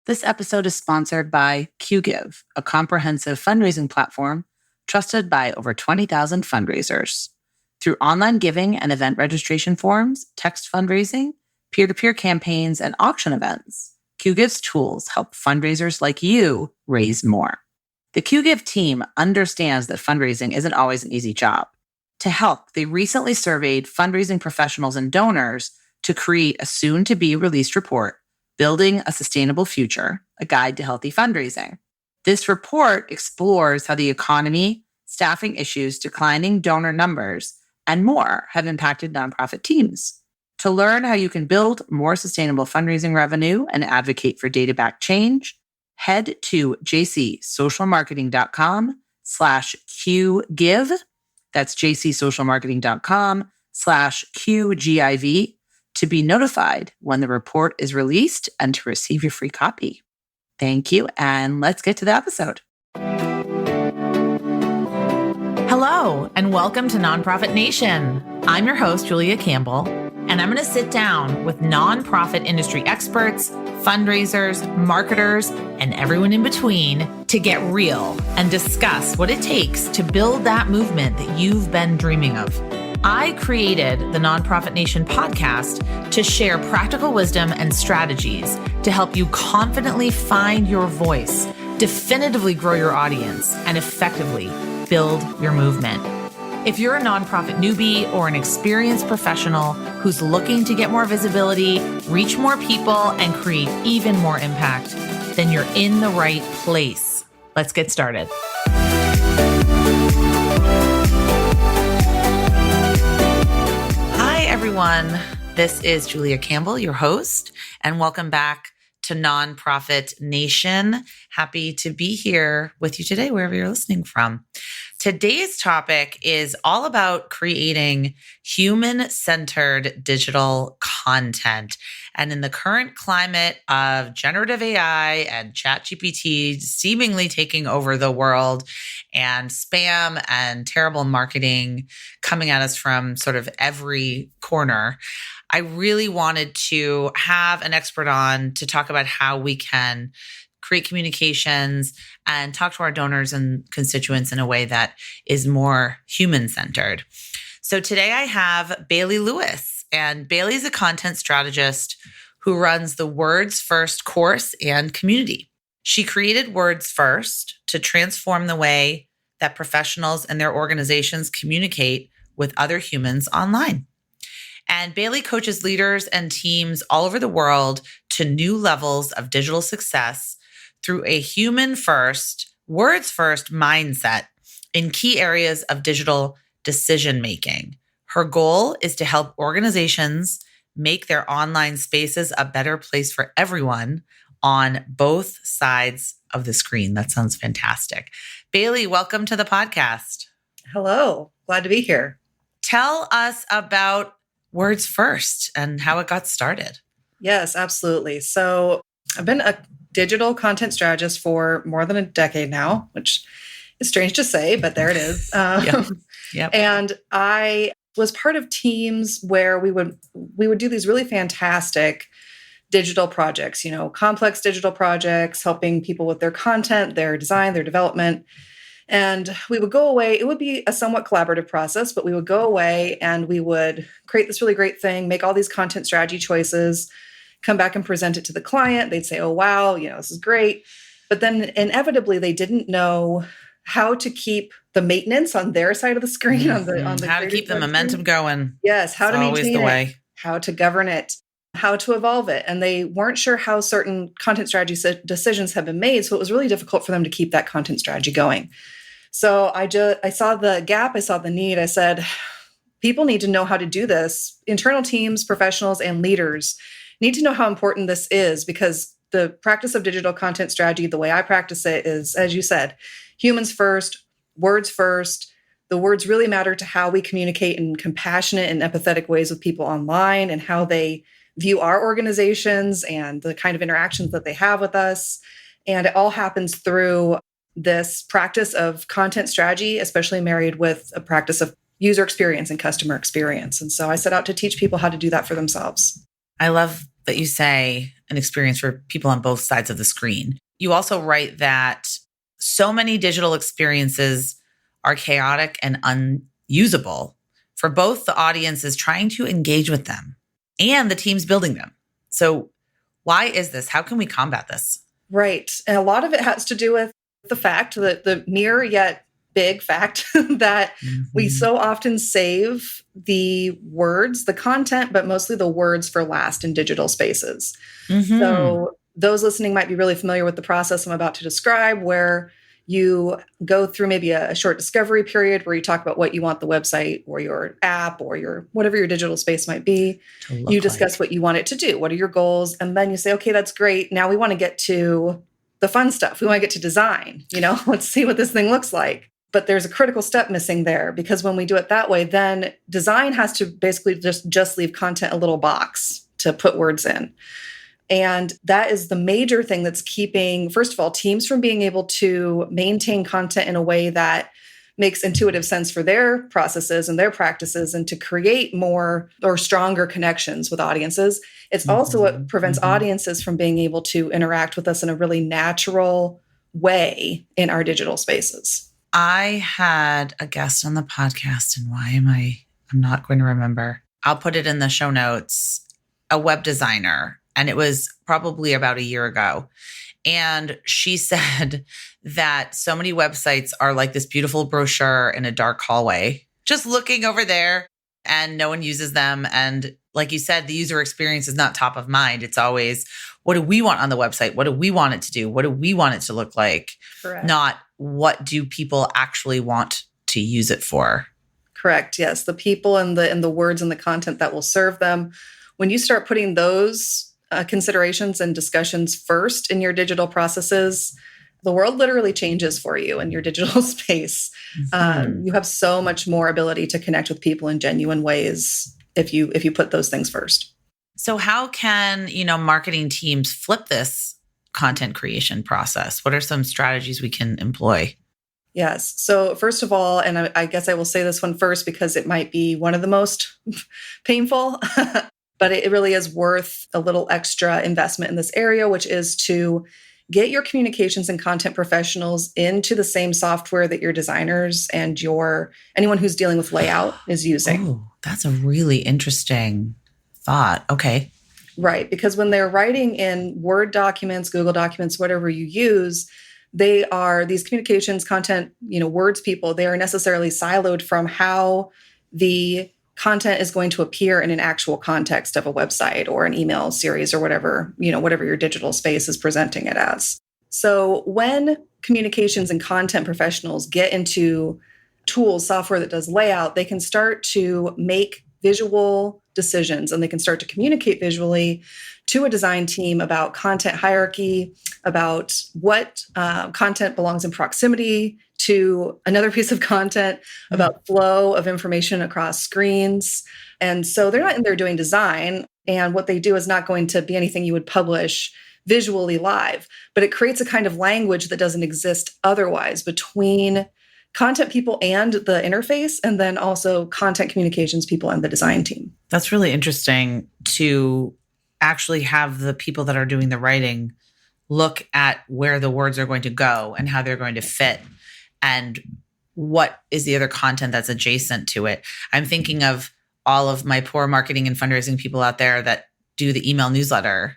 This episode is sponsored by QGive, a comprehensive fundraising platform trusted by over 20,000 fundraisers. Through online giving and event registration forms, text fundraising, peer-to-peer campaigns, and auction events, QGive's tools help fundraisers like you raise more. The QGive team understands that fundraising isn't always an easy job. To help, they recently surveyed fundraising professionals and donors to create a soon-to-be-released report, Building a Sustainable Future, a Guide to Healthy Fundraising. This report explores how the economy, staffing issues, declining donor numbers, and more have impacted nonprofit teams. To learn how you can build more sustainable fundraising revenue and advocate for data-backed change, head to jcsocialmarketing.com/QGive. That's jcsocialmarketing.com/QGIV to be notified when the report is released and to receive your free copy. Thank you, and let's get to the episode. Hello, and welcome to Nonprofit Nation. I'm your host, Julia Campbell, and I'm going to sit down with nonprofit industry experts, fundraisers, marketers, and everyone in between to get real and discuss what it takes to build that movement that you've been dreaming of. I created the Nonprofit Nation podcast to share practical wisdom and strategies to help you confidently find your voice, definitively grow your audience, and effectively build your movement. If you're a nonprofit newbie or an experienced professional who's looking to get more visibility, reach more people, and create even more impact, then you're in the right place. Let's get started. Hi, everyone. This is Julia Campbell, your host, and welcome back to Nonprofit Nation. Happy to be here with you today, wherever you're listening from. Today's topic is all about creating human-centered digital content. And in the current climate of generative AI and ChatGPT seemingly taking over the world, and spam and terrible marketing coming at us from sort of every corner, I really wanted to have an expert on to talk about how we can create communications and talk to our donors and constituents in a way that is more human-centered. So today I have Bailey Lewis, and Bailey's a content strategist who runs the Words First course and community. She created Words First to transform the way that professionals and their organizations communicate with other humans online. And Bailey coaches leaders and teams all over the world to new levels of digital success through a human-first, words-first mindset in key areas of digital decision-making. Her goal is to help organizations make their online spaces a better place for everyone on both sides of the screen. That sounds fantastic. Bailey, welcome to the podcast. Hello. Glad to be here. Tell us about Words First and how it got started. Yes, absolutely. So I've been a digital content strategist for more than a decade now, which is strange to say, but there it is. Yep. And I was part of teams where we would do these really fantastic digital projects, complex digital projects, helping people with their content, their design, their development. And we would go away. It would be a somewhat collaborative process, but we would go away and we would create this really great thing, make all these content strategy choices, come back and present it to the client. They'd say, oh, wow, this is great. But then inevitably, they didn't know how to keep the maintenance on their side of the screen, on the how to keep the momentum going. Yes, how to maintain always the way. How to govern it, how to evolve it. And they weren't sure how certain content strategy decisions have been made. So it was really difficult for them to keep that content strategy going. So I saw the gap, I saw the need. I said, people need to know how to do this. Internal teams, professionals, and leaders need to know how important this is, because the practice of digital content strategy, the way I practice it is, as you said, humans first, words first. The words really matter to how we communicate in compassionate and empathetic ways with people online and how they view our organizations and the kind of interactions that they have with us. And it all happens through this practice of content strategy, especially married with a practice of user experience and customer experience. And so I set out to teach people how to do that for themselves. I love that you say an experience for people on both sides of the screen. You also write that so many digital experiences are chaotic and unusable for both the audiences trying to engage with them and the teams building them. So why is this? How can we combat this? Right. And a lot of it has to do with the fact that the near yet big fact that we so often save the words, the content, but mostly the words for last in digital spaces. So those listening might be really familiar with the process I'm about to describe, where you go through maybe a short discovery period where you talk about what you want the website or your app or your whatever your digital space might be. You discuss what you want it to do. What are your goals? And then you say, okay, that's great. Now we want to get to the fun stuff. We want to get to design. Let's see what this thing looks like. But there's a critical step missing there, because when we do it that way, then design has to basically just leave content a little box to put words in. And that is the major thing that's keeping, first of all, teams from being able to maintain content in a way that makes intuitive sense for their processes and their practices, and to create more or stronger connections with audiences. It's also what prevents audiences from being able to interact with us in a really natural way in our digital spaces. I had a guest on the podcast, and I'm not going to remember. I'll put it in the show notes, a web designer. And it was probably about a year ago. And she said that so many websites are like this beautiful brochure in a dark hallway, just looking over there, and no one uses them. And like you said, the user experience is not top of mind. It's always, what do we want on the website? What do we want it to do? What do we want it to look like? Correct. Not what do people actually want to use it for? Correct. Yes. The people and the words and the content that will serve them. When you start putting those considerations and discussions first in your digital processes, the world literally changes for you in your digital space. You have so much more ability to connect with people in genuine ways if you put those things first. So how can, marketing teams flip this content creation process? What are some strategies we can employ? Yes. So first of all, and I guess I will say this one first because it might be one of the most painful, but it really is worth a little extra investment in this area, which is to get your communications and content professionals into the same software that your designers and anyone who's dealing with layout is using. Oh, that's a really interesting thought. Okay. Right. Because when they're writing in Word documents, Google documents, whatever you use, they are these communications, content, words people, they are necessarily siloed from how the content is going to appear in an actual context of a website or an email series or whatever your digital space is presenting it as. So when communications and content professionals get into tools, software that does layout, they can start to make visual decisions, and they can start to communicate visually to a design team about content hierarchy, about what content belongs in proximity to another piece of content, about flow of information across screens. And so they're not in there doing design, and what they do is not going to be anything you would publish visually live, but it creates a kind of language that doesn't exist otherwise between content people and the interface, and then also content communications people and the design team. That's really interesting to actually have the people that are doing the writing look at where the words are going to go and how they're going to fit and what is the other content that's adjacent to it. I'm thinking of all of my poor marketing and fundraising people out there that do the email newsletter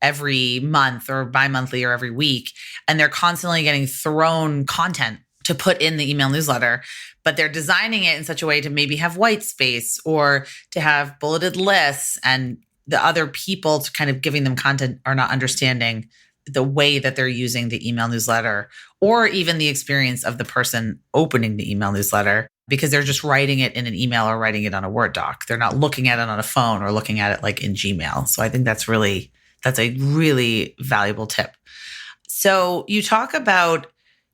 every month or bi-monthly or every week, and they're constantly getting thrown content to put in the email newsletter, but they're designing it in such a way to maybe have white space or to have bulleted lists, and the other people to kind of giving them content are not understanding the way that they're using the email newsletter or even the experience of the person opening the email newsletter, because they're just writing it in an email or writing it on a Word doc. They're not looking at it on a phone or looking at it like in Gmail. So I think that's a really valuable tip. So you talk about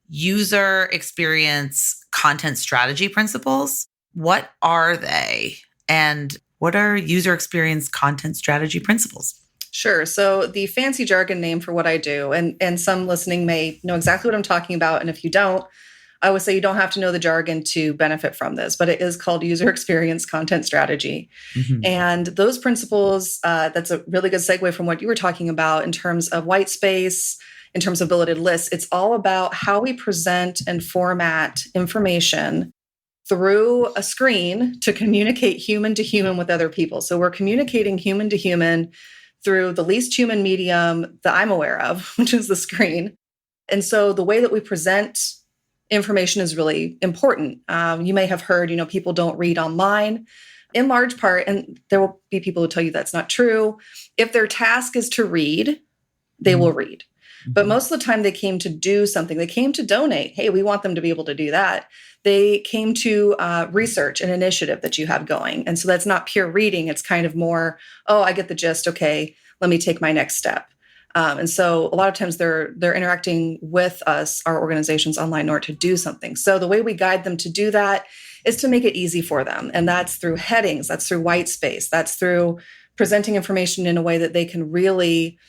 user experience content strategy principles. What are they? And what are user experience content strategy principles? Sure. So the fancy jargon name for what I do, and some listening may know exactly what I'm talking about. And if you don't, I would say you don't have to know the jargon to benefit from this, but it is called user experience content strategy. Mhm. And those principles, that's a really good segue from what you were talking about in terms of white space, in terms of bulleted lists. It's all about how we present and format information through a screen to communicate human to human with other people. So we're communicating human to human through the least human medium that I'm aware of, which is the screen. And so the way that we present information is really important. You may have heard, people don't read online in large part, and there will be people who tell you that's not true. If their task is to read, they will read. But most of the time they came to do something. They came to donate. Hey, we want them to be able to do that. They came to research an initiative that you have going. And so that's not pure reading. It's kind of more, oh, I get the gist. Okay, let me take my next step. And so a lot of times they're interacting with us, our organizations online, in order to do something. So the way we guide them to do that is to make it easy for them. And that's through headings, that's through white space, that's through presenting information in a way that they can really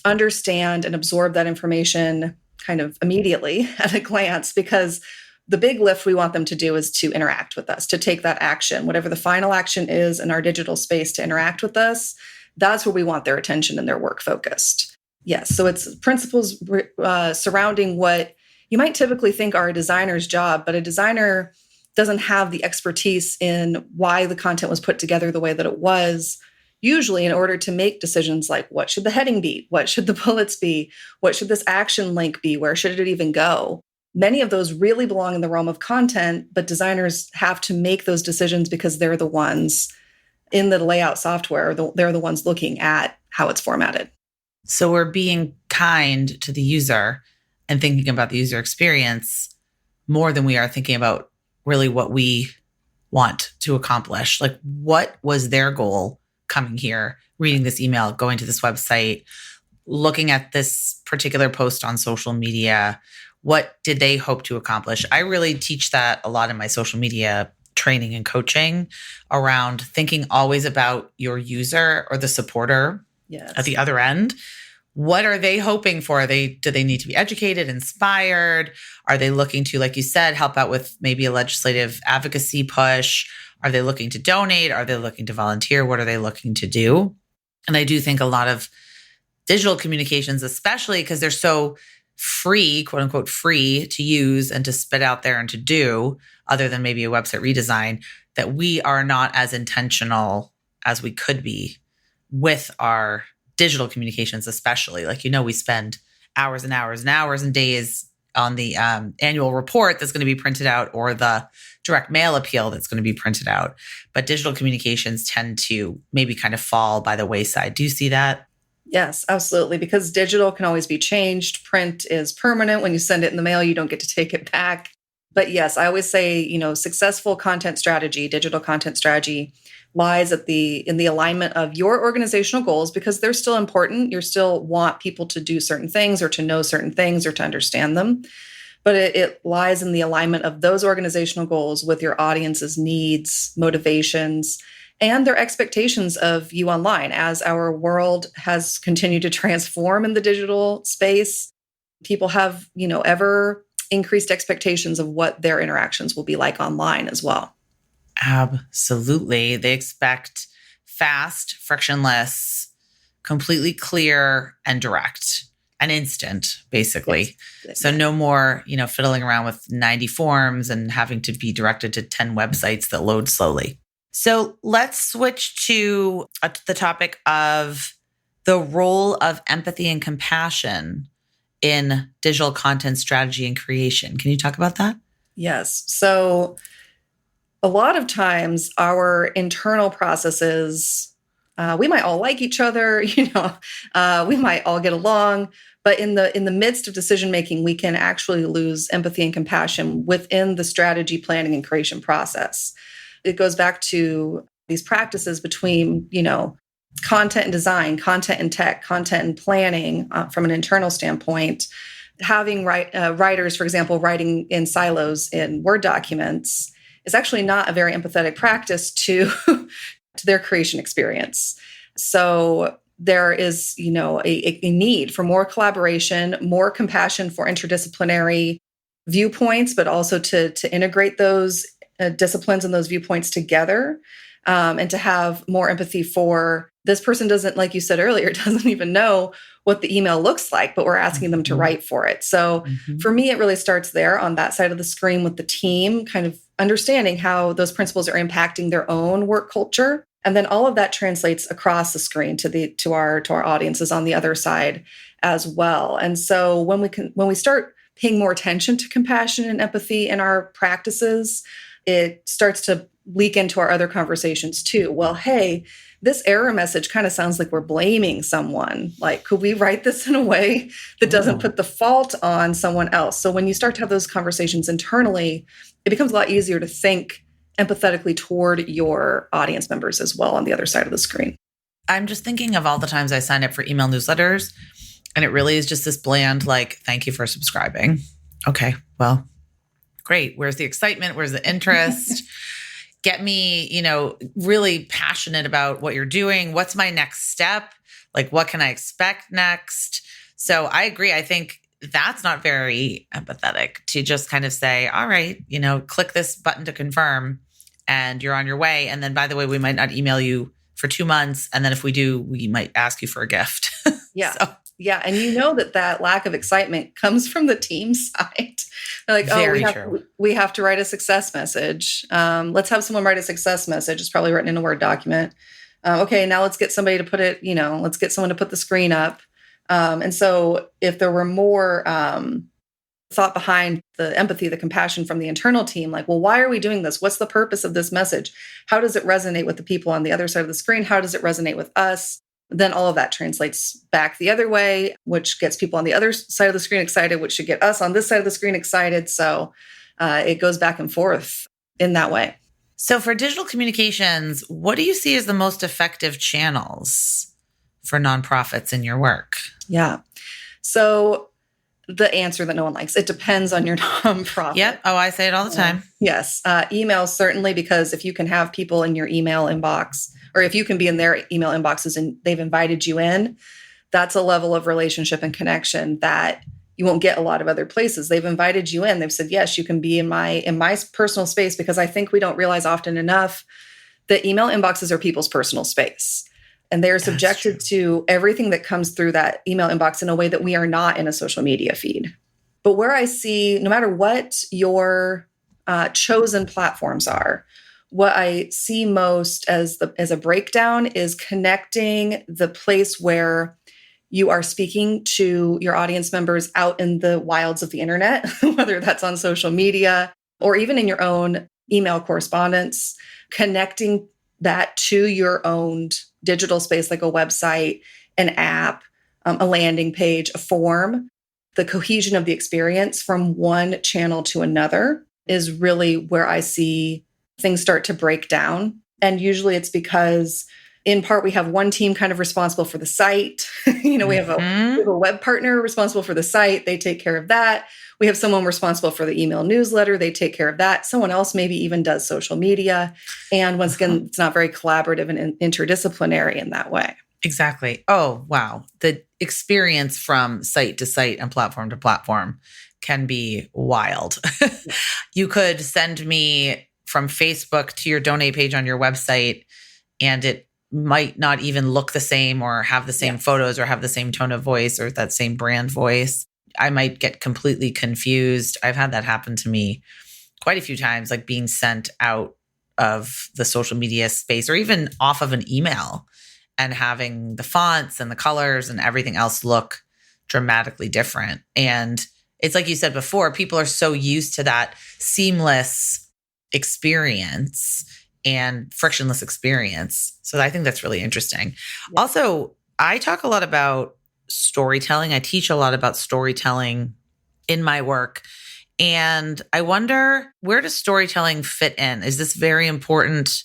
understand and absorb that information kind of immediately at a glance, because the big lift we want them to do is to interact with us, to take that action, whatever the final action is in our digital space, to interact with us. That's where we want their attention and their work focused. Yes. So it's principles surrounding what you might typically think are a designer's job, but a designer doesn't have the expertise in why the content was put together the way that it was, usually in order to make decisions like, what should the heading be? What should the bullets be? What should this action link be? Where should it even go? Many of those really belong in the realm of content, but designers have to make those decisions because they're the ones in the layout software. They're the ones looking at how it's formatted. So we're being kind to the user and thinking about the user experience more than we are thinking about really what we want to accomplish. Like, what was their goal coming here, reading this email, going to this website, looking at this particular post on social media? What did they hope to accomplish? I really teach that a lot in my social media training and coaching around thinking always about your user or the supporter at the other end. What are they hoping for? Do they need to be educated, inspired? Are they looking to, like you said, help out with maybe a legislative advocacy push? Are they looking to donate? Are they looking to volunteer? What are they looking to do? And I do think a lot of digital communications, especially because they're so free, quote unquote, free to use and to spit out there and to do, other than maybe a website redesign, that we are not as intentional as we could be with our digital communications, especially. Like, we spend hours and hours and hours and days on the annual report that's going to be printed out, or the direct mail appeal that's going to be printed out. But digital communications tend to maybe kind of fall by the wayside. Do you see that? Yes, absolutely. Because digital can always be changed. Print is permanent. When you send it in the mail, you don't get to take it back. But yes, I always say, successful content strategy, digital content strategy, lies in the alignment of your organizational goals, because they're still important. You still want people to do certain things or to know certain things or to understand them. But it lies in the alignment of those organizational goals with your audience's needs, motivations, and their expectations of you online. As our world has continued to transform in the digital space, people have, ever increased expectations of what their interactions will be like online as well. Absolutely. They expect fast, frictionless, completely clear and direct and instant, basically. Yes. So no more, fiddling around with 90 forms and having to be directed to 10 websites that load slowly. So let's switch to the topic of the role of empathy and compassion in digital content strategy and creation. Can you talk about that? Yes. So a lot of times our internal processes, we might all like each other, we might all get along, but in the midst of decision making, we can actually lose empathy and compassion within the strategy planning and creation process. It goes back to these practices between, content and design, content and tech, content and planning from an internal standpoint. Having writers, for example, writing in silos in Word documents is actually not a very empathetic practice to their creation experience. So there is, a need for more collaboration, more compassion for interdisciplinary viewpoints, but also to integrate those disciplines and those viewpoints together, and to have more empathy for this person doesn't, like you said earlier, doesn't even know what the email looks like, but we're asking them to write for it. So for me, it really starts there on that side of the screen with the team, kind of understanding how those principles are impacting their own work culture. And then all of that translates across the screen to our audiences on the other side as well. And so when we start paying more attention to compassion and empathy in our practices, it starts to leak into our other conversations too. Well, hey, this error message kind of sounds like we're blaming someone. Like, could we write this in a way that doesn't put the fault on someone else? So when you start to have those conversations internally, it becomes a lot easier to think empathetically toward your audience members as well on the other side of the screen. I'm just thinking of all the times I signed up for email newsletters, and it really is just this bland, like, thank you for subscribing. Okay, well, great. Where's the excitement? Where's the interest? Get me, really passionate about what you're doing. What's my next step? Like, what can I expect next? So I agree. I think that's not very empathetic to just kind of say, all right, click this button to confirm and you're on your way. And then, by the way, we might not email you for 2 months. And then if we do, we might ask you for a gift. Yeah. Yeah. And that lack of excitement comes from the team side. They're like, we have to write a success message. Let's have someone write a success message. It's probably written in a Word document. Okay, now let's get somebody to put it, let's get someone to put the screen up. And so if there were more thought behind the empathy, the compassion from the internal team, like, well, why are we doing this? What's the purpose of this message? How does it resonate with the people on the other side of the screen? How does it resonate with us? Then all of that translates back the other way, which gets people on the other side of the screen excited, which should get us on this side of the screen excited. So it goes back and forth in that way. So for digital communications, what do you see as the most effective channels for nonprofits in your work? Yeah. So the answer that no one likes, it depends on your nonprofit. Yep. Oh, I say it all the time. Yes. Email, certainly, because if you can have people in your email inbox, or if you can be in their email inboxes and they've invited you in, that's a level of relationship and connection that you won't get a lot of other places. They've invited you in. They've said, yes, you can be in my personal space, because I think we don't realize often enough that email inboxes are people's personal space. And they're subjected to everything that comes through that email inbox in a way that we are not in a social media feed. But where I see, no matter what your chosen platforms are, what I see most as a breakdown is connecting the place where you are speaking to your audience members out in the wilds of the internet, whether that's on social media or even in your own email correspondence, connecting that to your own digital space, like a website, an app, a landing page, a form. The cohesion of the experience from one channel to another is really where I see things start to break down. And usually it's because, in part, we have one team kind of responsible for the site. We have a web partner responsible for the site. They take care of that. We have someone responsible for the email newsletter. They take care of that. Someone else maybe even does social media. And once again, it's not very collaborative and interdisciplinary in that way. Exactly. Oh, wow. The experience from site to site and platform to platform can be wild. You could send me from Facebook to your donate page on your website, and it might not even look the same or have the same photos or have the same tone of voice or that same brand voice. I might get completely confused. I've had that happen to me quite a few times, like being sent out of the social media space or even off of an email and having the fonts and the colors and everything else look dramatically different. And it's like you said before, people are so used to that seamless experience and frictionless experience. So I think that's really interesting. Yeah. Also, I talk a lot about storytelling. I teach a lot about storytelling in my work. And I wonder, where does storytelling fit in? Is this very important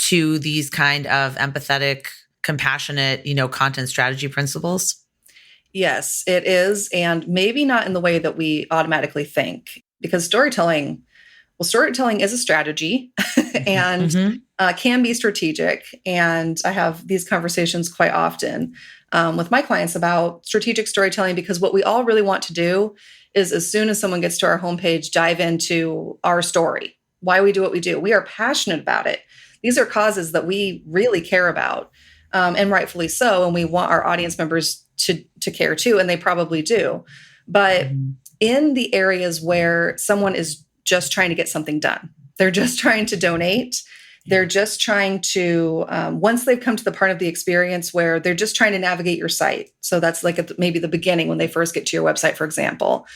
to these kind of empathetic, compassionate, content strategy principles? Yes, it is. And maybe not in the way that we automatically think, because storytelling is a strategy and can be strategic. And I have these conversations quite often. with my clients about strategic storytelling, because what we all really want to do is, as soon as someone gets to our homepage, dive into our story, why we do what we do. We are passionate about it. These are causes that we really care about, and rightfully so. And we want our audience members to care too, and they probably do. But in the areas where someone is just trying to get something done, they're just trying to donate, they're just trying to, once they've come to the part of the experience where they're just trying to navigate your site. So that's like maybe the beginning when they first get to your website, for example,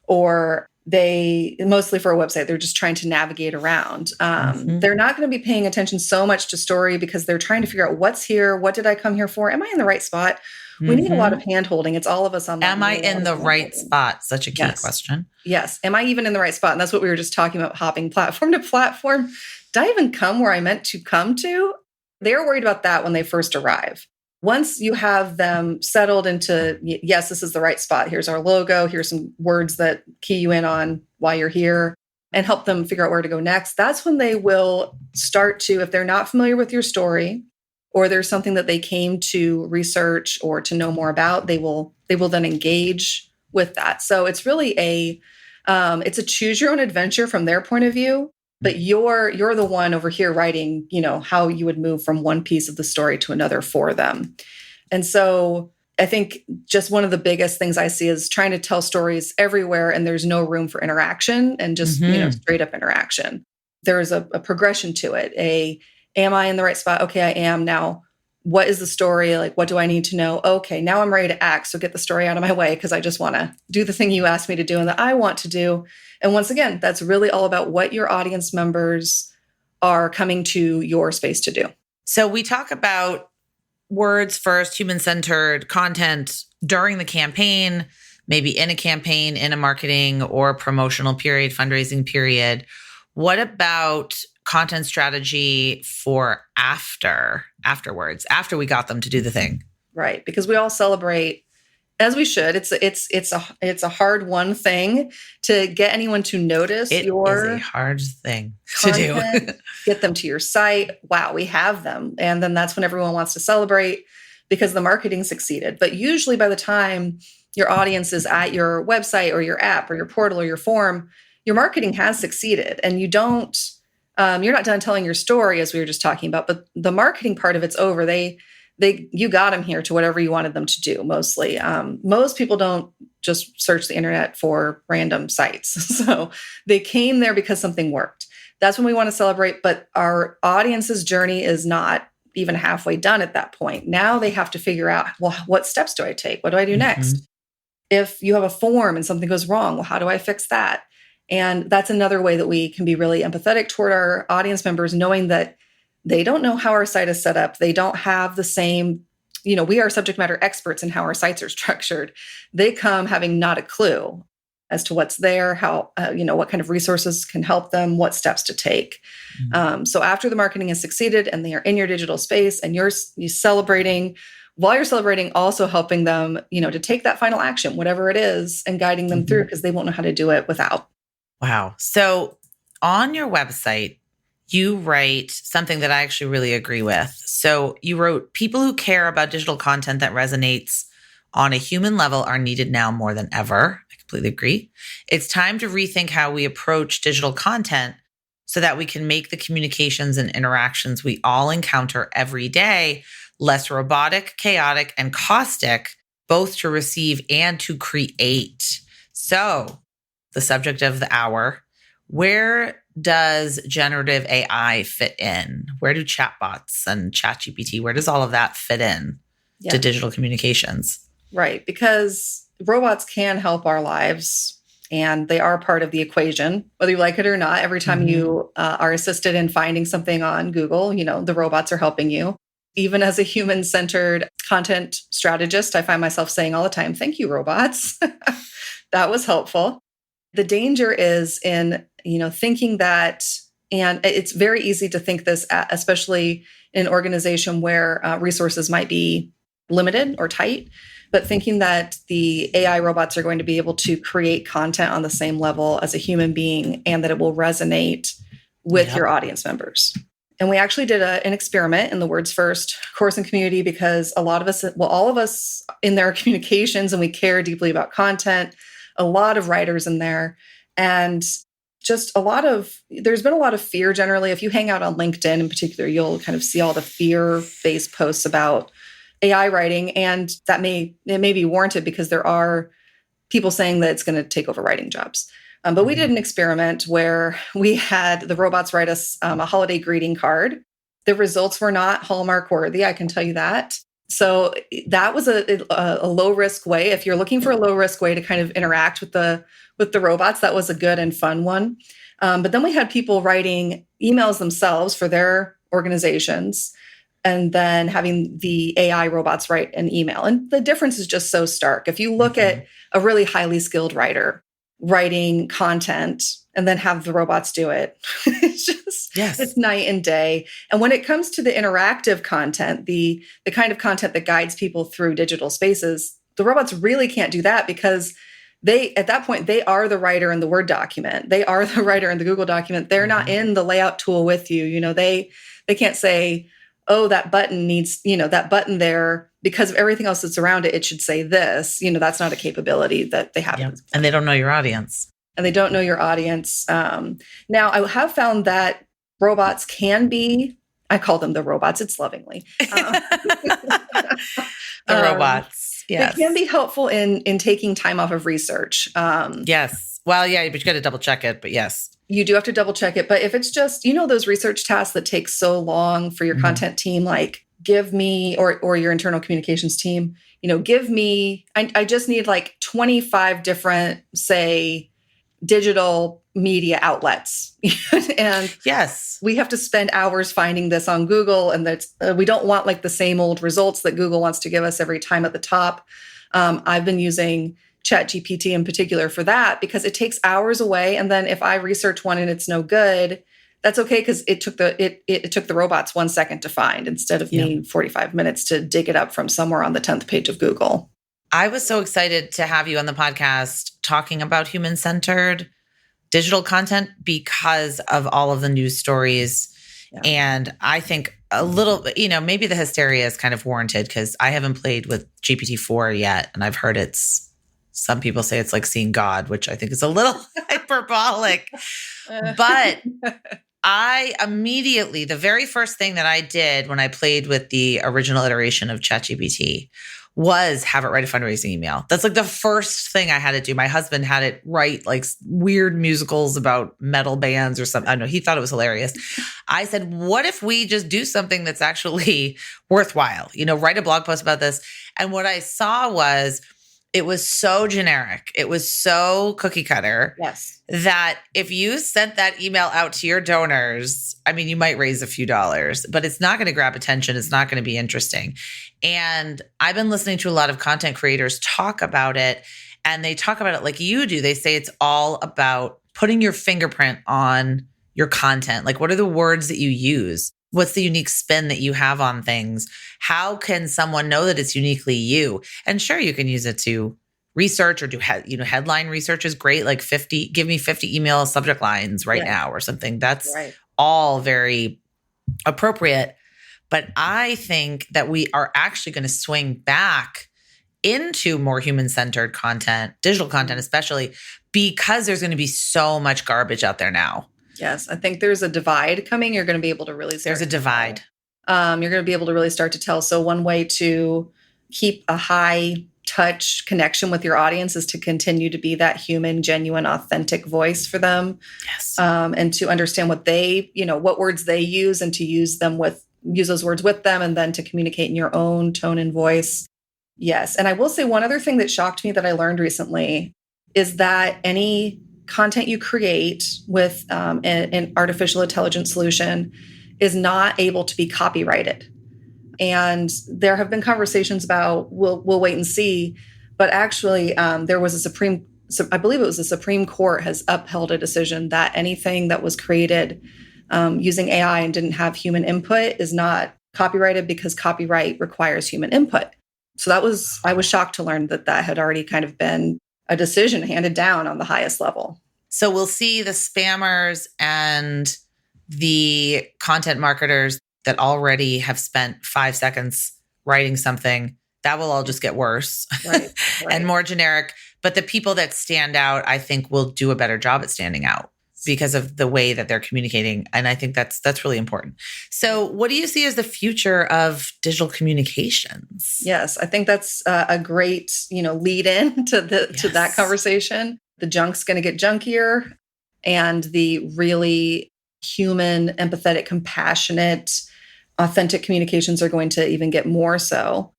or they, mostly for a website, they're just trying to navigate around. They're not going to be paying attention so much to story because they're trying to figure out what's here. What did I come here for? Am I in the right spot? We need a lot of hand holding. It's all of us on. Am I in the right spot? Such a key question. Yes. Am I even in the right spot? And that's what we were just talking about, hopping platform to platform. Did I even come where I meant to come to? They're worried about that when they first arrive. Once you have them settled into, yes, this is the right spot. Here's our logo. Here's some words that key you in on why you're here and help them figure out where to go next. That's when they will start to, if they're not familiar with your story, or there's something that they came to research or to know more about, they will then engage with that. So it's really it's a choose your own adventure from their point of view, but you're the one over here writing, how you would move from one piece of the story to another for them. And so I think just one of the biggest things I see is trying to tell stories everywhere, and there's no room for interaction and just straight up interaction. There's a progression to it. Am I in the right spot? Okay, I am. Now, what is the story? Like, what do I need to know? Okay, now I'm ready to act. So get the story out of my way because I just want to do the thing you asked me to do and that I want to do. And once again, that's really all about what your audience members are coming to your space to do. So we talk about words first, human-centered content during the campaign, maybe in a campaign, in a marketing or promotional period, fundraising period. What about content strategy for afterwards, after we got them to do the thing? Right. Because we all celebrate, as we should. It's a hard one thing to get anyone to notice. It is a hard thing to do. Get them to your site. Wow, we have them. And then that's when everyone wants to celebrate because the marketing succeeded. But usually by the time your audience is at your website or your app or your portal or your form, your marketing has succeeded, and you're not done telling your story, as we were just talking about, but the marketing part of it's over. You got them here to whatever you wanted them to do. Mostly, most people don't just search the internet for random sites. So they came there because something worked. That's when we want to celebrate. But our audience's journey is not even halfway done at that point. Now they have to figure out, well, what steps do I take? What do I do next? If you have a form and something goes wrong, well, how do I fix that? And that's another way that we can be really empathetic toward our audience members, knowing that they don't know how our site is set up. They don't have the same, we are subject matter experts in how our sites are structured. They come having not a clue as to what's there, how, what kind of resources can help them, what steps to take. So after the marketing has succeeded and they are in your digital space and you're celebrating, while you're celebrating, also helping them, to take that final action, whatever it is, and guiding them through, because they won't know how to do it without. Wow. So on your website, you write something that I actually really agree with. So you wrote, people who care about digital content that resonates on a human level are needed now more than ever. I completely agree. It's time to rethink how we approach digital content so that we can make the communications and interactions we all encounter every day less robotic, chaotic, and caustic, both to receive and to create. So the subject of the hour, where does generative AI fit in? Where do chatbots and ChatGPT, where does all of that fit in to digital communications? Right, because robots can help our lives and they are part of the equation, whether you like it or not. Every time you are assisted in finding something on Google, the robots are helping you. Even as a human-centered content strategist, I find myself saying all the time, thank you, robots. That was helpful. The danger is in, thinking that, and it's very easy to think this, especially in an organization where resources might be limited or tight, but thinking that the AI robots are going to be able to create content on the same level as a human being and that it will resonate with your audience members. And we actually did an experiment in the Words First course and community because a lot of us, well, all of us in their communications, and we care deeply about content, a lot of writers in there. And just there's been a lot of fear generally. If you hang out on LinkedIn in particular, you'll kind of see all the fear-based posts about AI writing. And it may be warranted because there are people saying that it's going to take over writing jobs. But we did an experiment where we had the robots write us a holiday greeting card. The results were not Hallmark worthy, I can tell you that. So that was a low risk way. If you're looking for a low risk way to kind of interact with the robots, that was a good and fun one. But then we had people writing emails themselves for their organizations, and then having the AI robots write an email. And the difference is just so stark. If you look at a really highly skilled writer writing content and then have the robots do it, it's night and day. And when it comes to the interactive content, the kind of content that guides people through digital spaces, the robots really can't do that because at that point, they are the writer in the Word document. They are the writer in the Google document. They're not in the layout tool with you. They can't say, oh, that button needs, that button there, because of everything else that's around it, it should say this. That's not a capability that they have. Yep. And they don't know your audience. Now, I have found that robots can be, I call them the robots, it's lovingly. The robots, yes. They can be helpful in taking time off of research. Yes. Well, yeah, but you got to double check it, but yes. You do have to double check it. But if it's just, those research tasks that take so long for your content team, like give me, or your internal communications team, give me, I just need like 25 different, say, digital media outlets. And yes, we have to spend hours finding this on Google. And that's, we don't want like the same old results that Google wants to give us every time at the top. I've been using ChatGPT in particular for that because it takes hours away. And then if I research one and it's no good, that's okay because it took the robots 1 second to find instead of me 45 minutes to dig it up from somewhere on the 10th page of Google. I was so excited to have you on the podcast talking about human-centered digital content because of all of the news stories. Yeah. And I think a little, maybe the hysteria is kind of warranted because I haven't played with GPT-4 yet. And I've heard some people say it's like seeing God, which I think is a little hyperbolic. But I immediately, the very first thing that I did when I played with the original iteration of ChatGPT was have it write a fundraising email. That's like the first thing I had to do. My husband had it write like weird musicals about metal bands or something. I don't know. He thought it was hilarious. I said, what if we just do something that's actually worthwhile? Write a blog post about this. And what I saw was it was so generic. It was so cookie cutter. Yes. That if you sent that email out to your donors, you might raise a few dollars, but it's not going to grab attention. It's not going to be interesting. And I've been listening to a lot of content creators talk about it, and they talk about it like you do. They say it's all about putting your fingerprint on your content. Like, what are the words that you use? What's the unique spin that you have on things? How can someone know that it's uniquely you? And sure, you can use it to research or do headline research is great. Like give me 50 email subject lines right now or something. That's all very appropriate. But I think that we are actually going to swing back into more human-centered content, digital content especially, because there's going to be so much garbage out there now. Yes, I think there's a divide coming. You're going to be able to really start. There's a divide. You're going to be able to really start to tell. So one way to keep a high touch connection with your audience is to continue to be that human, genuine, authentic voice for them. Yes. And to understand what what words they use and to use those words with them and then to communicate in your own tone and voice. Yes. And I will say one other thing that shocked me that I learned recently is that any content you create with an artificial intelligence solution is not able to be copyrighted. And there have been conversations about we'll wait and see, but actually there was I believe it was the Supreme Court has upheld a decision that anything that was created using AI and didn't have human input is not copyrighted because copyright requires human input. So I was shocked to learn that had already kind of been a decision handed down on the highest level. So we'll see the spammers and the content marketers that already have spent 5 seconds writing something, that will all just get worse Right. and more generic. But the people that stand out, I think, will do a better job at standing out because of the way that they're communicating. And I think that's really important. So what do you see as the future of digital communications? Yes, I think that's a great, lead in to to that conversation. The junk's going to get junkier, and the really human, empathetic, compassionate, authentic communications are going to even get more so.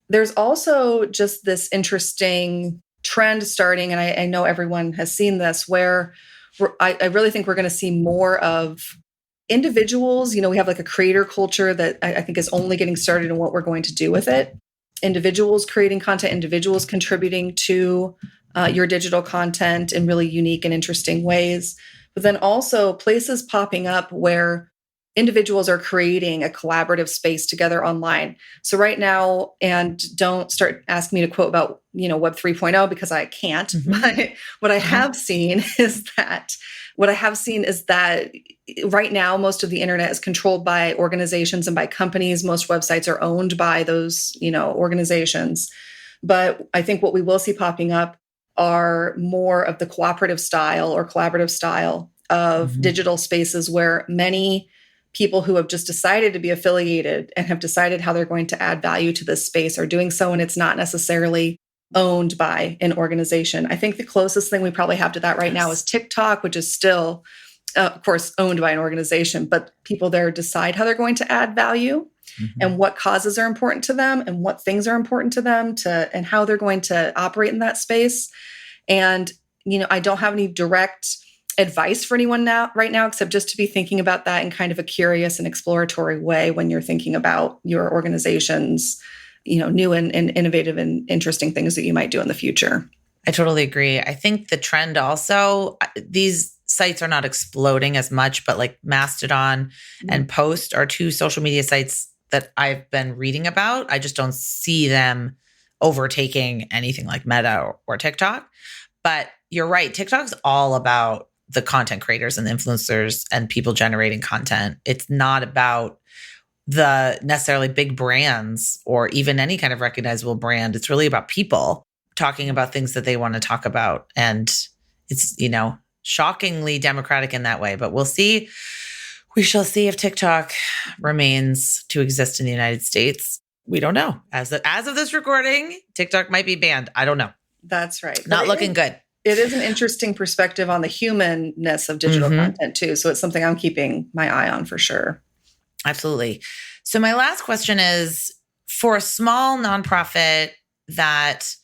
There's also just this interesting trend starting, and I know everyone has seen this, where I really think we're going to see more of individuals. We have like a creator culture that I think is only getting started in what we're going to do with it. Individuals creating content, individuals contributing to your digital content in really unique and interesting ways. But then also places popping up where individuals are creating a collaborative space together online. So right now, and don't start asking me to quote about, Web 3.0 because I can't, but what I have seen is that right now, most of the internet is controlled by organizations and by companies. Most websites are owned by those, organizations. But I think what we will see popping up are more of the cooperative style or collaborative style of digital spaces where many people who have just decided to be affiliated and have decided how they're going to add value to this space are doing so, and it's not necessarily owned by an organization. I think the closest thing we probably have to that right now is TikTok, which is still, of course, owned by an organization, but people there decide how they're going to add value and what causes are important to them and what things are important to them and how they're going to operate in that space. And, I don't have any direct advice for anyone right now, except just to be thinking about that in kind of a curious and exploratory way when you're thinking about your organization's, new and innovative and interesting things that you might do in the future. I totally agree. I think the trend also, these sites are not exploding as much, but like Mastodon and Post are two social media sites that I've been reading about. I just don't see them overtaking anything like Meta or TikTok. But you're right. TikTok's all about the content creators and influencers and people generating content. It's not about the necessarily big brands or even any kind of recognizable brand. It's really about people talking about things that they want to talk about. And it's, shockingly democratic in that way, but we'll see. We shall see if TikTok remains to exist in the United States. We don't know. As of this recording, TikTok might be banned. I don't know. That's right. Not looking good. It is an interesting perspective on the humanness of digital content too. So it's something I'm keeping my eye on for sure. Absolutely. So my last question is, for a small nonprofit that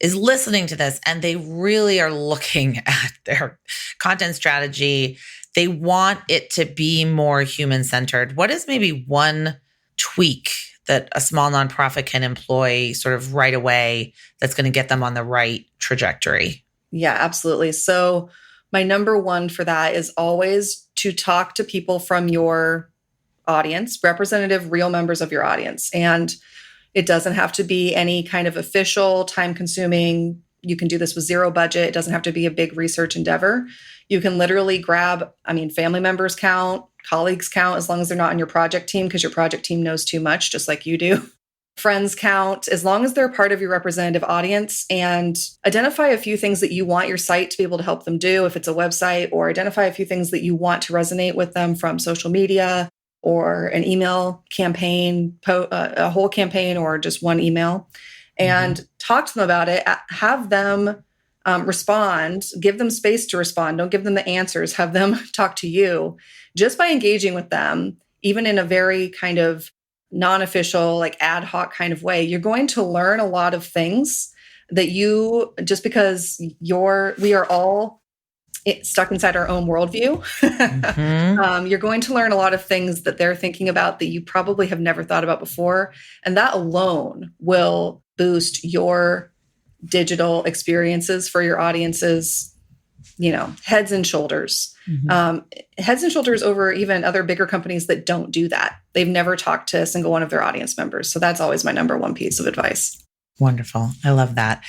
is listening to this and they really are looking at their content strategy, they want it to be more human-centered. What is maybe one tweak that a small nonprofit can employ sort of right away that's going to get them on the right trajectory? Yeah, absolutely. So my number one for that is always to talk to people from your audience, representative, real members of your audience. And it doesn't have to be any kind of official, time-consuming. You can do this with zero budget. It doesn't have to be a big research endeavor. You can literally grab, family members count, colleagues count, as long as they're not on your project team, because your project team knows too much, just like you do. Friends count, as long as they're part of your representative audience, and identify a few things that you want your site to be able to help them do if it's a website, or identify a few things that you want to resonate with them from social media or an email campaign, a whole campaign, or just one email, and talk to them about it. Have them respond, give them space to respond. Don't give them the answers. Have them talk to you. Just by engaging with them, even in a very kind of non-official, like ad hoc kind of way, you're going to learn a lot of things that just because we are all stuck inside our own worldview. You're going to learn a lot of things that they're thinking about that you probably have never thought about before. And that alone will boost your digital experiences for your audiences, heads and shoulders. Heads and shoulders over even other bigger companies that don't do that. They've never talked to a single one of their audience members. So that's always my number one piece of advice. Wonderful. I love that.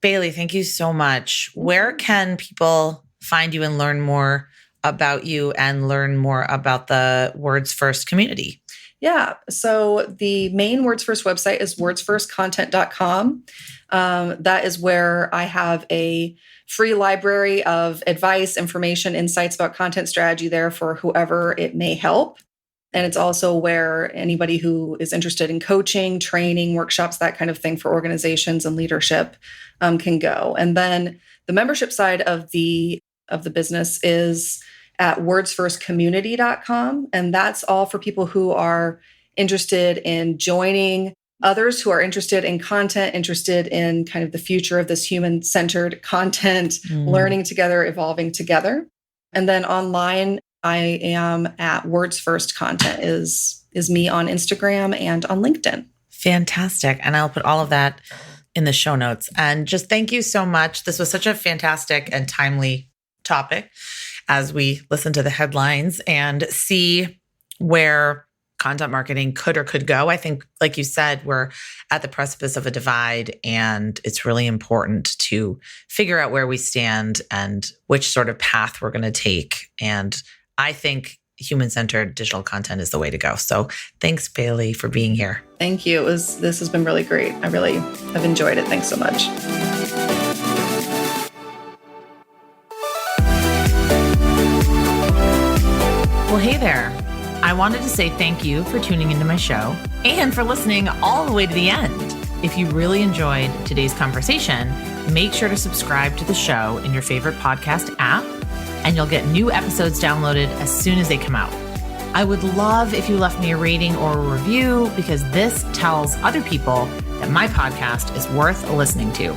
Bailey, thank you so much. Where can people find you and learn more about you and learn more about the Words First community? Yeah. So the main Words First website is wordsfirstcontent.com. That is where I have a free library of advice, information, insights about content strategy there for whoever it may help. And it's also where anybody who is interested in coaching, training, workshops, that kind of thing for organizations and leadership can go. And then the membership side of the business is at wordsfirstcommunity.com. And that's all for people who are interested in joining others who are interested in content, interested in kind of the future of this human-centered content, learning together, evolving together. And then online, I am at Words First Content is me on Instagram and on LinkedIn. Fantastic. And I'll put all of that in the show notes. And just thank you so much. This was such a fantastic and timely topic as we listen to the headlines and see where content marketing could or could go. I think, like you said, we're at the precipice of a divide, and it's really important to figure out where we stand and which sort of path we're going to take. And I think human-centered digital content is the way to go. So thanks, Bailey, for being here. Thank you. This has been really great. I really have enjoyed it. Thanks so much. Well, hey there. I wanted to say thank you for tuning into my show and for listening all the way to the end. If you really enjoyed today's conversation, make sure to subscribe to the show in your favorite podcast app, and you'll get new episodes downloaded as soon as they come out. I would love if you left me a rating or a review, because this tells other people that my podcast is worth listening to.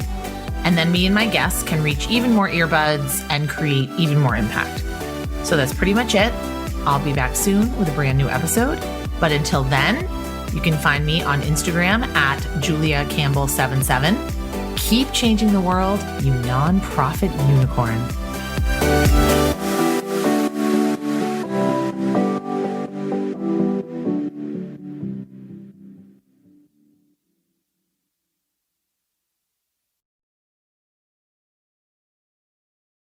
And then me and my guests can reach even more earbuds and create even more impact. So that's pretty much it. I'll be back soon with a brand new episode. But until then, you can find me on Instagram at Julia Campbell 77. Keep changing the world, you nonprofit unicorn.